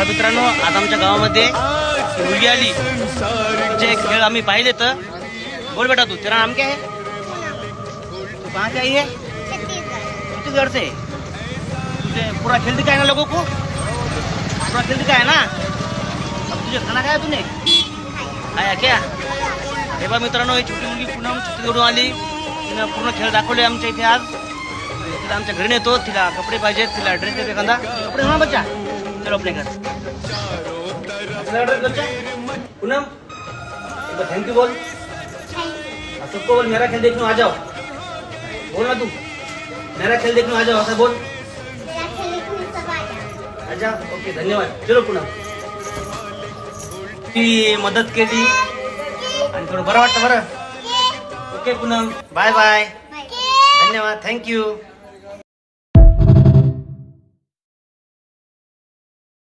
मित्रांनो, आज आमच्या गावामध्ये मुलगी आली, तिचे खेळ आम्ही पाहिले. तर बोल बेटा, तू तेरा नाम क्या है? तू कहाँ से आई है? छत्तीसगढ़ से. तुझे पूरा खेल दिखाया ना लोगों को? पूरा खेल दिखाया ना? अब तुझे खाना खाया तूने? आया क्या? हे बा मित्रांनो, ही छोटी मुलगी पूनम छत्तीसगडून आली. तिनं पूर्ण खेळ दाखवले आमच्या इथे आज. तिला आमच्या घरी नेतो. तिला कपडे पाहिजेत, तिला ड्रेस देतो एखादा. कपडे म्हणा बच्चा, चलो अपने घर. पूनम थैंक यू बोल. सबको बोल मेरा खेल देखने आ जाओ. बोल ना तू, मेरा खेल देखने आ जाओ असं बोल. अच्छा ओके, धन्यवाद. चलो पूनम, ती मदत केली आणि थोडं बरं वाटतं. बरं ओके पूनम, बाय बाय, धन्यवाद, थँक्यू.